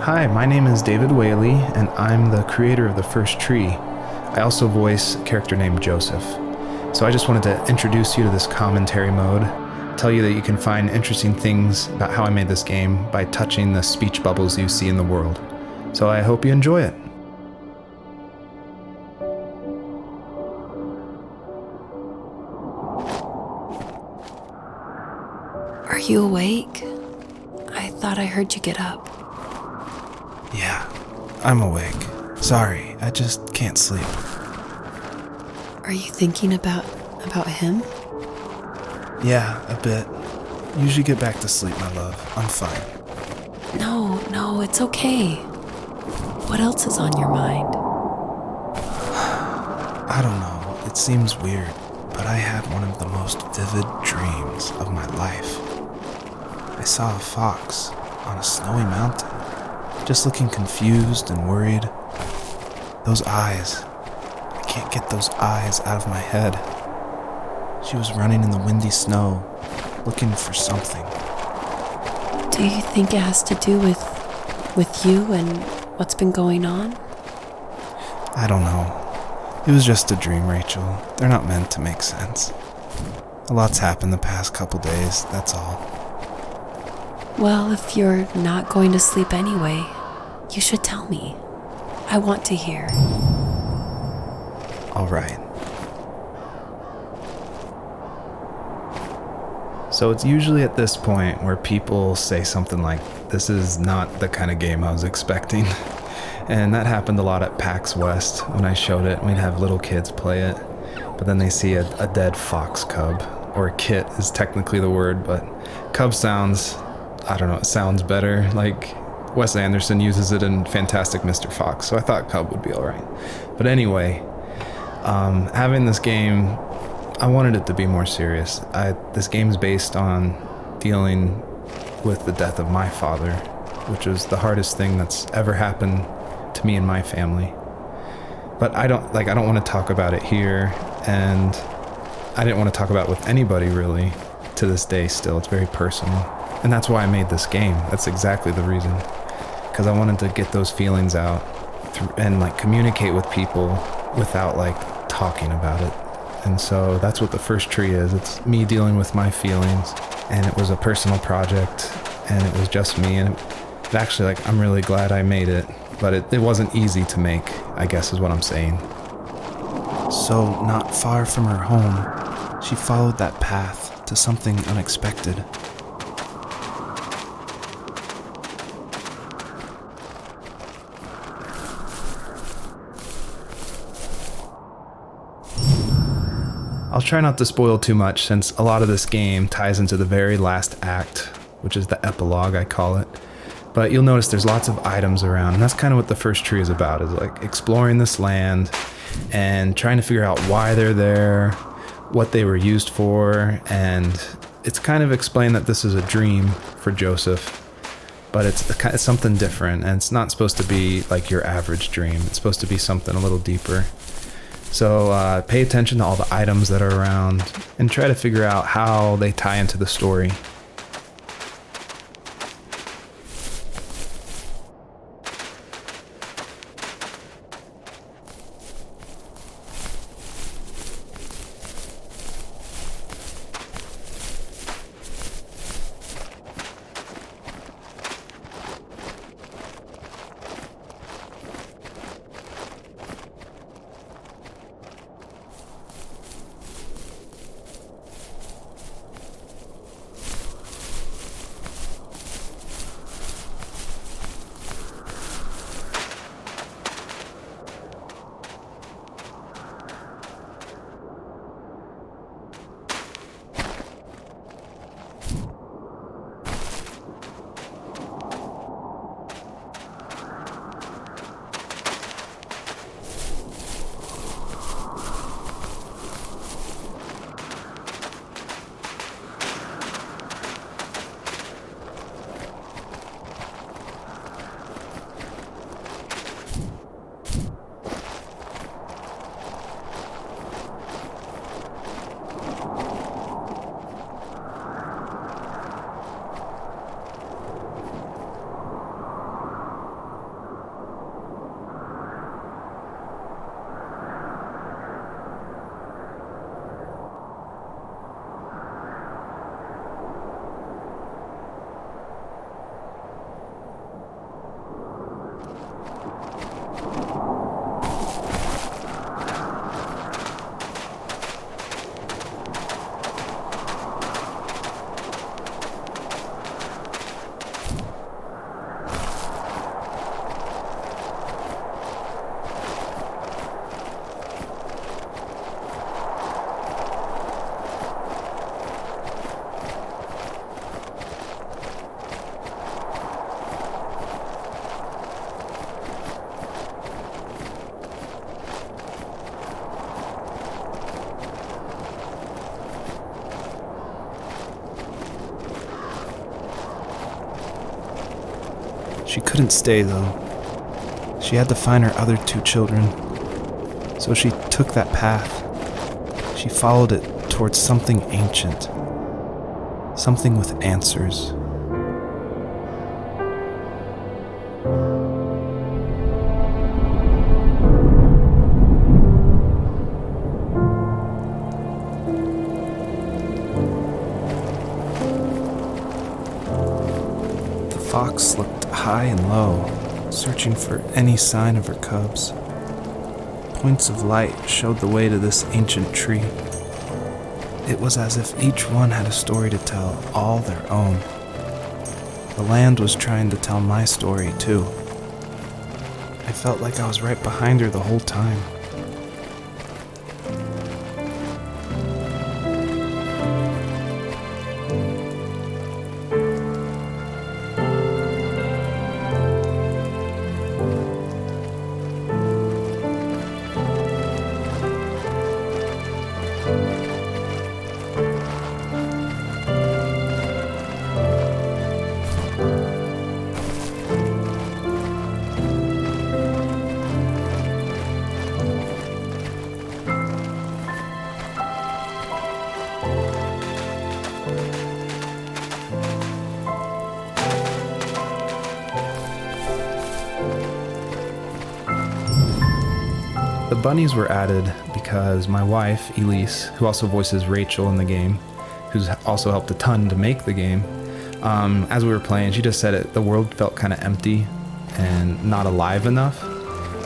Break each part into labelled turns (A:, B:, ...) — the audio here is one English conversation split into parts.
A: Hi, my name is David Whaley, and I'm the creator of The First Tree. I also voice a character named Joseph. So I just wanted to introduce you to this commentary mode, tell you that you can find interesting things about how I made this game by touching the speech bubbles you see in the world. So I hope you enjoy it.
B: Are you awake? I thought I heard you get up.
A: Yeah, I'm awake. Sorry, I just can't sleep.
B: Are you thinking about him?
A: Yeah, a bit. Usually get back to sleep, my love. I'm fine.
B: No, it's okay. What else is on your mind?
A: I don't know. It seems weird, but I had one of the most vivid dreams of my life. I saw a fox on a snowy mountain, just looking confused and worried. Those eyes. I can't get those eyes out of my head. She was running in the windy snow, looking for something.
B: Do you think it has to do with you and what's been going on?
A: I don't know. It was just a dream, Rachel. They're not meant to make sense. A lot's happened the past couple days, that's all.
B: Well, if you're not going to sleep anyway, you should tell me. I want to hear.
A: All right. So it's usually at this point where people say something like, "This is not the kind of game I was expecting." And that happened a lot at PAX West when I showed it. We'd have little kids play it, but then they see a dead fox cub, or a kit is technically the word, but cub sounds, I don't know, it sounds better. Like Wes Anderson uses it in Fantastic Mr. Fox, so I thought cub would be all right. But anyway, having this game, I wanted it to be more serious. This game's based on dealing with the death of my father, which was the hardest thing that's ever happened to me and my family. But I don't want to talk about it here, and I didn't want to talk about it with anybody really to this day still. It's very personal. And that's why I made this game. That's exactly the reason. Because I wanted to get those feelings out and communicate with people without talking about it. And so that's what The First Tree is. It's me dealing with my feelings, and it was a personal project, and it was just me, and it actually, I'm really glad I made it, but it wasn't easy to make, I guess is what I'm saying. So, not far from her home, she followed that path to something unexpected. I'll try not to spoil too much since a lot of this game ties into the very last act, which is the epilogue, I call it. But you'll notice there's lots of items around, and that's kind of what The First Tree is about, is exploring this land and trying to figure out why they're there, what they were used for, and it's kind of explained that this is a dream for Joseph, but it's something different, and it's not supposed to be like your average dream. It's supposed to be something a little deeper. So pay attention to all the items that are around and try to figure out how they tie into the story. She couldn't stay, though. She had to find her other 2 children. So she took that path. She followed it towards something ancient. Something with answers. The fox looked high and low, searching for any sign of her cubs. Points of light showed the way to this ancient tree. It was as if each one had a story to tell, all their own. The land was trying to tell my story, too. I felt like I was right behind her the whole time. The bunnies were added because my wife, Elise, who also voices Rachel in the game, who's also helped a ton to make the game, as we were playing, she just said the world felt kind of empty and not alive enough.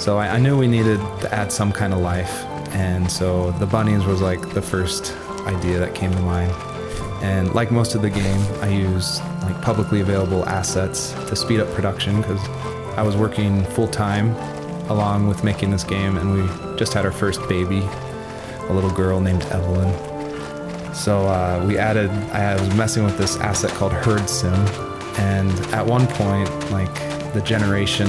A: So I knew we needed to add some kind of life, and so the bunnies was like the first idea that came to mind. And like most of the game, I use like publicly available assets to speed up production because I was working full-time along with making this game, and we just had our first baby, a little girl named Evelyn. So I was messing with this asset called Herd Sim, and at one point, like the generation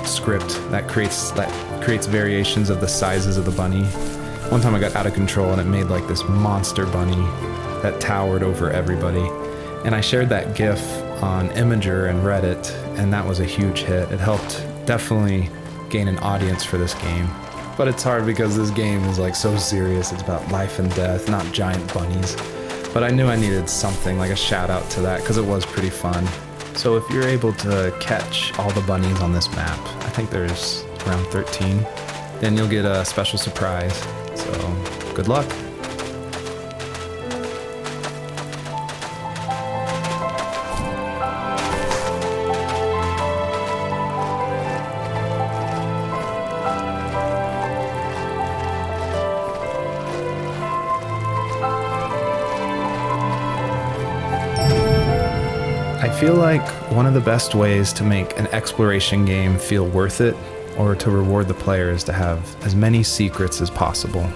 A: script that creates variations of the sizes of the bunny. One time I got out of control and it made like this monster bunny that towered over everybody. And I shared that GIF on Imager and Reddit, and that was a huge hit. It helped definitely gain an audience for this game. But it's hard because this game is like so serious. It's about life and death, not giant bunnies. But I knew I needed something, like a shout out to that, because it was pretty fun. So if you're able to catch all the bunnies on this map, I think there's around 13, then you'll get a special surprise. So good luck. I feel like one of the best ways to make an exploration game feel worth it, or to reward the player, is to have as many secrets as possible.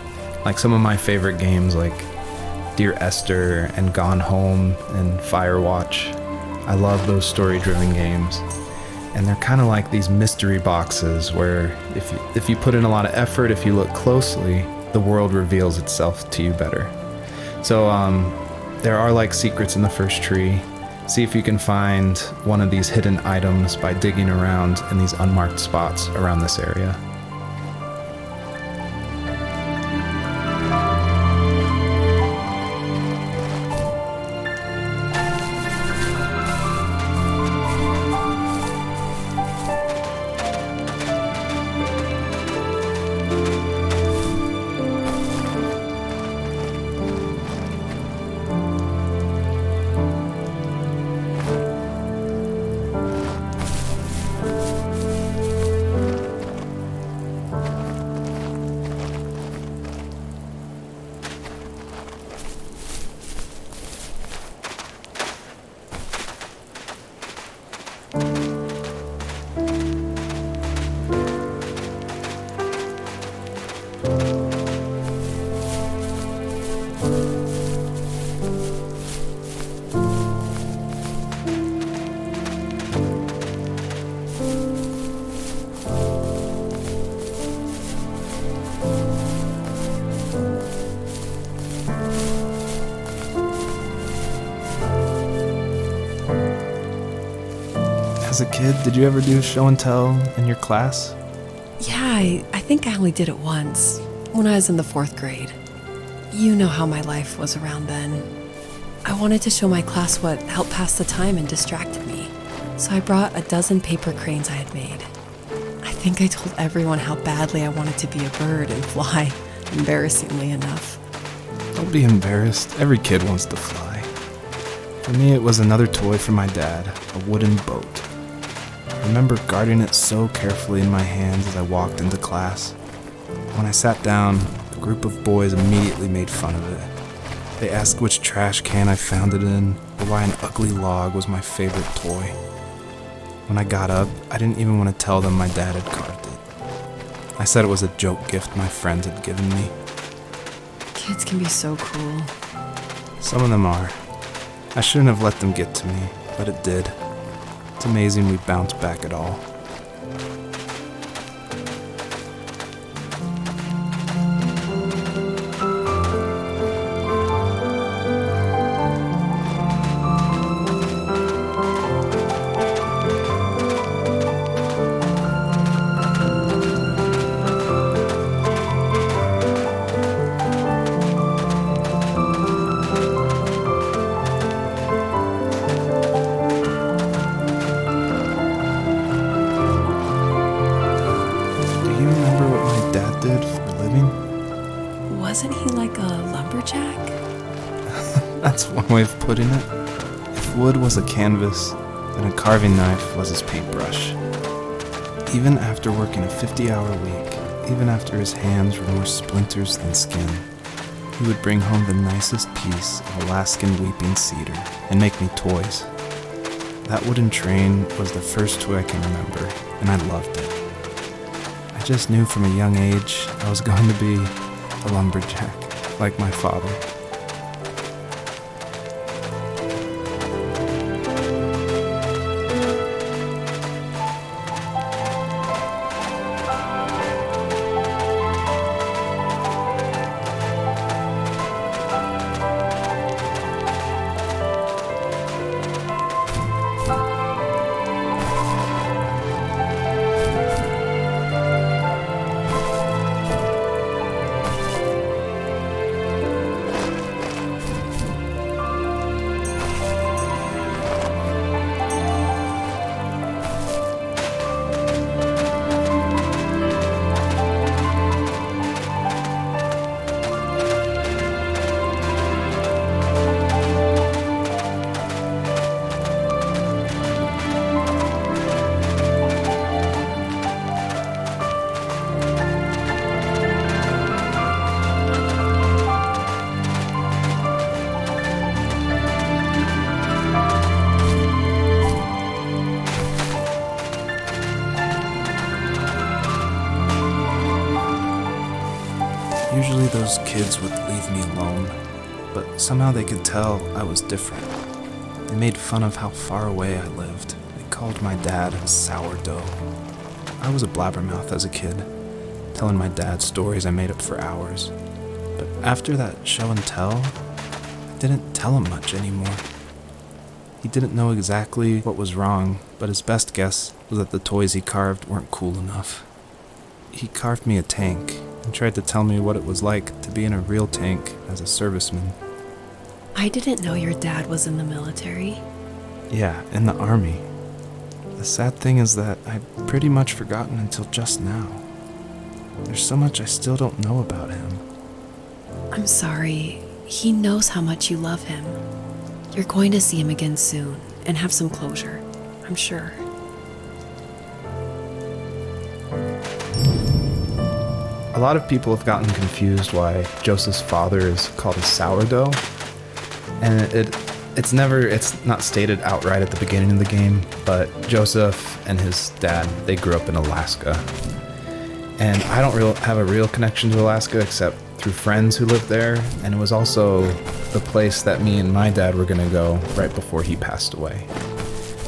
A: Like some of my favorite games like Dear Esther and Gone Home and Firewatch. I love those story-driven games. And they're kind of like these mystery boxes where if you put in a lot of effort, if you look closely, the world reveals itself to you better. So there are like secrets in the first tree. See if you can find one of these hidden items by digging around in these unmarked spots around this area. As a kid, did you ever do show and tell in your class?
B: Yeah, I think I only did it once, when I was in the 4th grade. You know how my life was around then. I wanted to show my class what helped pass the time and distracted me, so I brought a dozen paper cranes I had made. I think I told everyone how badly I wanted to be a bird and fly, embarrassingly enough.
A: Don't be embarrassed. Every kid wants to fly. For me, it was another toy from my dad, a wooden boat. I remember guarding it so carefully in my hands as I walked into class. When I sat down, a group of boys immediately made fun of it. They asked which trash can I found it in, or why an ugly log was my favorite toy. When I got up, I didn't even want to tell them my dad had carved it. I said it was a joke gift my friends had given me.
B: Kids can be so cruel.
A: Some of them are. I shouldn't have let them get to me, but it did. It's amazing we bounced back at all. Do you remember what my dad did for a living?
B: Wasn't he like a lumberjack?
A: That's one way of putting it. If wood was a canvas, then a carving knife was his paintbrush. Even after working a 50-hour week, even after his hands were more splinters than skin, he would bring home the nicest piece of Alaskan weeping cedar and make me toys. That wooden train was the first toy I can remember, and I loved it. I just knew from a young age I was going to be a lumberjack, like my father. Usually those kids would leave me alone, but somehow they could tell I was different. They made fun of how far away I lived. They called my dad sourdough. I was a blabbermouth as a kid, telling my dad stories I made up for hours. But after that show and tell, I didn't tell him much anymore. He didn't know exactly what was wrong, but his best guess was that the toys he carved weren't cool enough. He carved me a tank and tried to tell me what it was like to be in a real tank as a serviceman.
B: I didn't know your dad was in the military.
A: Yeah, in the army. The sad thing is that I'd pretty much forgotten until just now. There's so much I still don't know about him.
B: I'm sorry. He knows how much you love him. You're going to see him again soon and have some closure, I'm sure.
A: A lot of people have gotten confused why Joseph's father is called a sourdough, and it's not stated outright at the beginning of the game, but Joseph and his dad, they grew up in Alaska. And I don't have a real connection to Alaska except through friends who lived there, and it was also the place that me and my dad were going to go right before he passed away.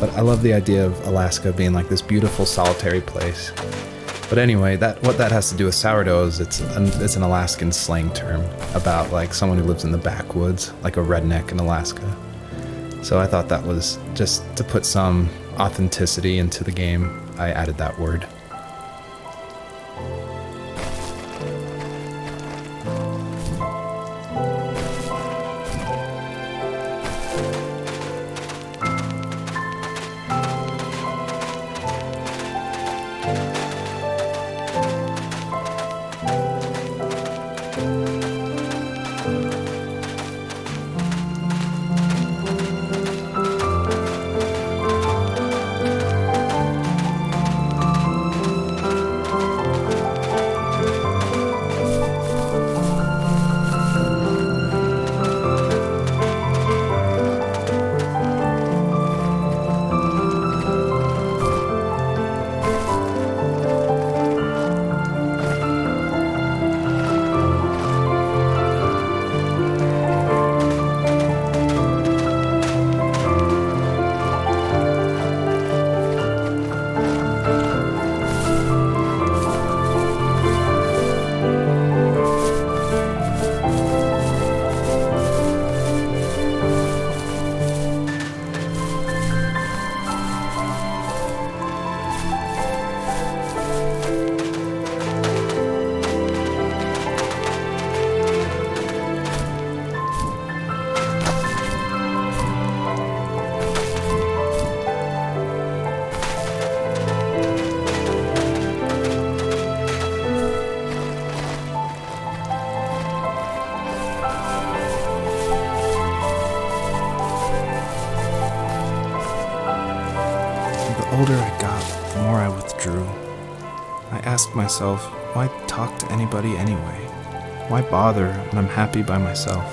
A: But I love the idea of Alaska being like this beautiful solitary place. But anyway, what that has to do with sourdough is it's an Alaskan slang term about like someone who lives in the backwoods, like a redneck in Alaska. So I thought that was just to put some authenticity into the game, I added that word. The older I got, the more I withdrew. I asked myself, why talk to anybody anyway? Why bother when I'm happy by myself?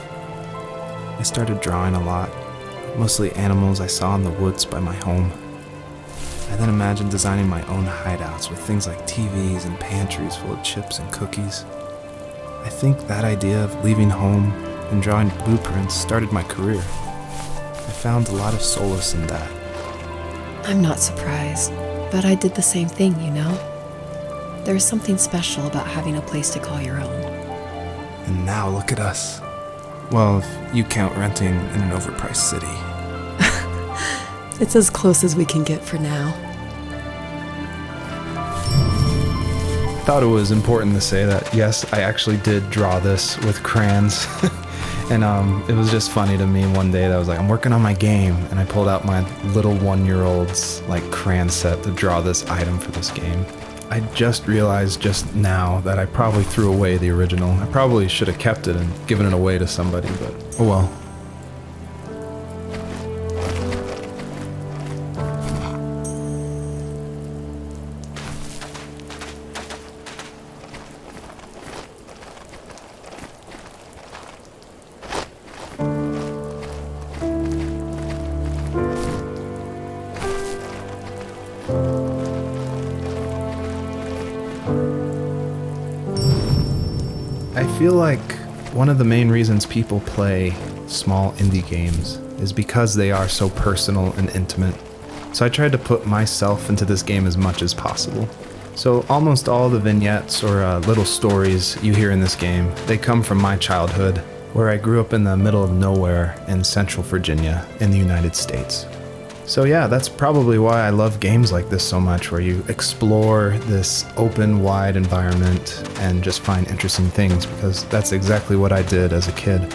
A: I started drawing a lot, mostly animals I saw in the woods by my home. I then imagined designing my own hideouts with things like TVs and pantries full of chips and cookies. I think that idea of leaving home and drawing blueprints started my career. I found a lot of solace in that.
B: I'm not surprised, but I did the same thing, you know? There's something special about having a place to call your own.
A: And now look at us. Well, if you count renting in an overpriced city.
B: It's as close as we can get for now.
A: Thought it was important to say that, yes, I actually did draw this with crayons. And it was just funny to me one day that I was like, I'm working on my game, and I pulled out my little 1-year-old's like crayon set to draw this item for this game. I just realized just now that I probably threw away the original. I probably should have kept it and given it away to somebody, but oh well. I feel like one of the main reasons people play small indie games is because they are so personal and intimate. So I tried to put myself into this game as much as possible. So almost all the vignettes or little stories you hear in this game, they come from my childhood, where I grew up in the middle of nowhere in Central Virginia in the United States. So yeah, that's probably why I love games like this so much, where you explore this open, wide environment and just find interesting things, because that's exactly what I did as a kid.